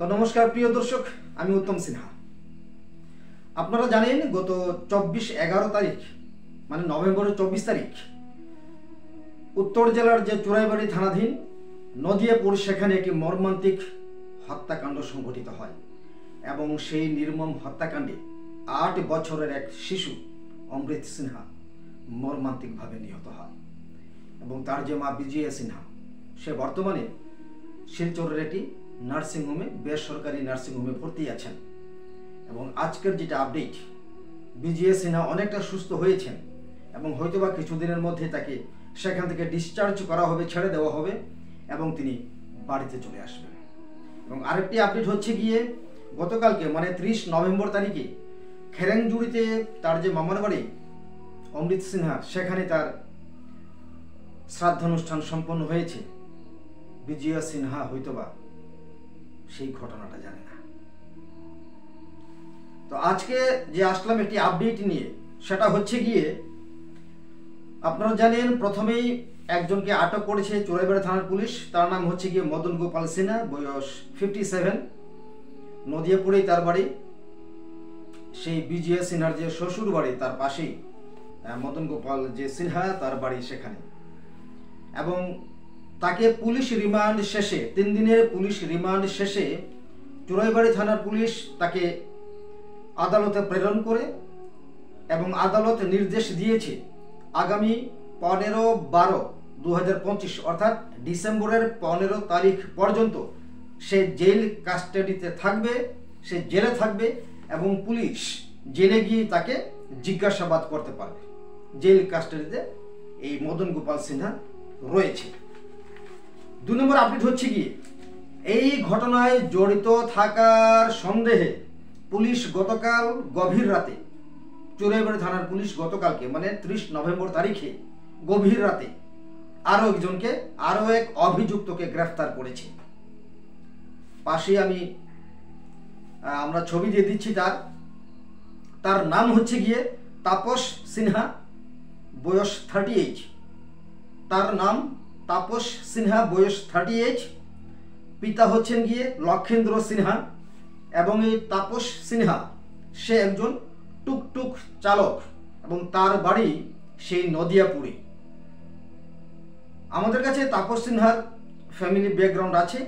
তো নমস্কার প্রিয় দর্শক, আমি উত্তম সিনহা। আপনারা জানেন গত 24-11 তারিখ মানে নভেম্বরের 24 তারিখ উত্তর জেলার যে চুরাইবাড়ি থানাধীন নদিয়াপুর সেখানে একটি মর্মান্তিক হত্যাকাণ্ড সংঘটিত হয় এবং সেই নির্মম হত্যাকাণ্ডে 8 বছরের এক শিশু অমৃত সিনহা মর্মান্তিকভাবে নিহত হয় এবং তার যে মা বিজয়া সিনহা সে বর্তমানে শিলচরের একটি নার্সিংহোমে, বেসরকারি নার্সিংহোমে ভর্তি আছেন। এবং আজকের যেটা আপডেট, বিজয়া সিনহা অনেকটা সুস্থ হয়েছেন এবং হয়তোবা কিছুদিনের মধ্যে তাকে সেখান থেকে ডিসচার্জ করা হবে, ছেড়ে দেওয়া হবে এবং তিনি বাড়িতে চলে আসবেন। এবং আরেকটি আপডেট হচ্ছে গিয়ে গতকালকে মানে 30 নভেম্বর তারিখে খেরেংজুড়িতে তার যে মামার বাড়ি অমৃত সিনহা, সেখানে তার শ্রাদ্ধানুষ্ঠান সম্পন্ন হয়েছে। বিজয়া সিনহা হয়তোবা সেই ঘটনাটা জানে না। তো আজকে যে আসলাম একটি আপডেট নিয়ে, সেটা হচ্ছে গিয়ে আপনারা জানেন প্রথমেই একজনকে আটক করেছে চুরাইবাড়ি থানার পুলিশ। তার নাম হচ্ছে গিয়ে মদন গোপাল সিনহা, বয়স 57, নদিয়াপুরেই তার বাড়ি। সেই বিজয়া সিনহার যে শ্বশুর বাড়ি তার পাশেই মদন গোপাল যে সিনহা তার বাড়ি সেখানে। এবং তাকে পুলিশ রিমান্ড শেষে 3 দিনের পুলিশ রিমান্ড শেষে চুরাইবাড়ি থানার পুলিশ তাকে আদালতে প্রেরণ করে এবং আদালত নির্দেশ দিয়েছে আগামী 15-12-2025 অর্থাৎ ডিসেম্বরের 15 তারিখ পর্যন্ত সে জেল কাস্টাডিতে থাকবে, সে জেলে থাকবে এবং পুলিশ জেলে গিয়ে তাকে জিজ্ঞাসাবাদ করতে পারবে। জেল কাস্টাডিতে এই মদন গোপাল সিনহা রয়েছে। 2 নম্বর আপডেট হচ্ছে গিয়ে এই ঘটনায় জড়িত থাকার সন্দেহে পুলিশ গতকাল গভীর রাতে, চুরাইবাড়ি থানার পুলিশ গতকালকে মানে 30 নভেম্বর তারিখে গভীর রাতে আরো এক অভিযুক্তকে গ্রেফতার করেছে। পাশে আমরা ছবি দিয়ে দিচ্ছি। তার নাম হচ্ছে গিয়ে তাপস সিনহা, বয়স 38। তার নাম তাপস সিনহা, বয়স 38। পিতা হচ্ছেন গিয়ে লক্ষেন্দ্র সিনহা এবং এই তাপস সিনহা সে একজন টুকটুক চালক এবং তার বাড়ি সেই নদিয়াপুরে। আমাদের কাছে তাপস সিনহার ফ্যামিলি ব্যাকগ্রাউন্ড আছে,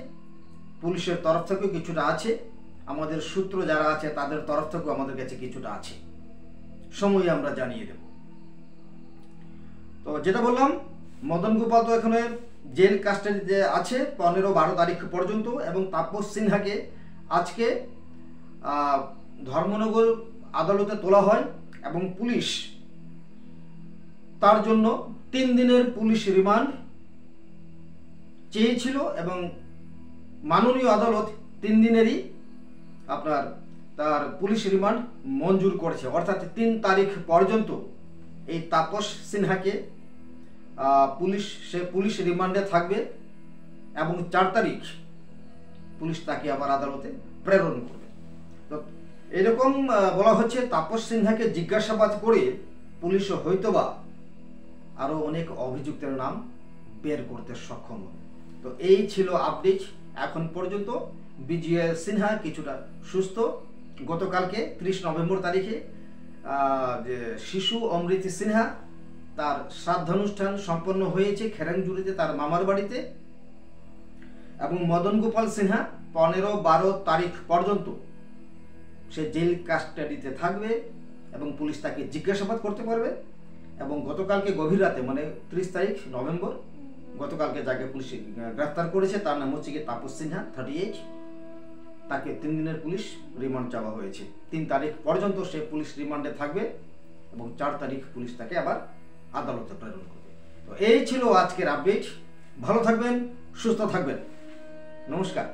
পুলিশের তরফ থেকেও কিছুটা আছে, আমাদের সূত্র যারা আছে তাদের তরফ থেকেও আমাদের কাছে কিছুটা আছে, সময় আমরা জানিয়ে দেব। তো যেটা বললাম, মদন গোপাল তো এখানে জেল কাস্টাডিতে আছে 15-12 তারিখ পর্যন্ত এবং তাপস সিনহাকে আজকে ধর্মনগর আদালতে তোলা হয় এবং পুলিশ তার জন্য 3 দিনের পুলিশ রিমান্ড চেয়েছিল এবং মাননীয় আদালত 3 দিনেরই তার পুলিশ রিমান্ড মঞ্জুর করেছে। অর্থাৎ 3 তারিখ পর্যন্ত এই তাপস সিনহাকে পুলিশ রিমান্ডে থাকবে এবং 4 তারিখ পুলিশ তাকে আবার আদালতে প্রেরণ করবে। তো এরকম বলা হচ্ছে তাপস সিনহাকে জিজ্ঞাসাবাদ করে পুলিশ হয়তোবা আরো অনেক অভিযুক্তের নাম বের করতে সক্ষম হবে। তো এই ছিল আপডেট এখন পর্যন্ত। বিজয়া সিনহা কিছুটা সুস্থ। গতকালকে 30 নভেম্বর তারিখে যে শিশু অমৃত সিনহা তার শ্রাদ্ধানুষ্ঠান সম্পন্ন হয়েছে খেরেংজুড়িতে তার মামার বাড়িতে এবং মদন গোপাল সিনহা 15-12 তারিখ পর্যন্ত সে জেল কাস্টাডিতে থাকবে এবং পুলিশ তাকে জিজ্ঞাসাবাদ করতে পারবে। এবং গতকালকে গভীর রাতে মানে 30 তারিখ নভেম্বর গতকালকে যাকে পুলিশ গ্রেফতার করেছে তার নাম হচ্ছে তাপস সিনহা 38। তাকে 3 দিনের পুলিশ রিমান্ড চাওয়া হয়েছে। 3 তারিখ পর্যন্ত সে পুলিশ রিমান্ডে থাকবে এবং 4 তারিখ পুলিশ তাকে আবার আদালতে প্রেরণ করবে। তো এই ছিল আজকের আপডেট। ভালো থাকবেন, সুস্থ থাকবেন। নমস্কার।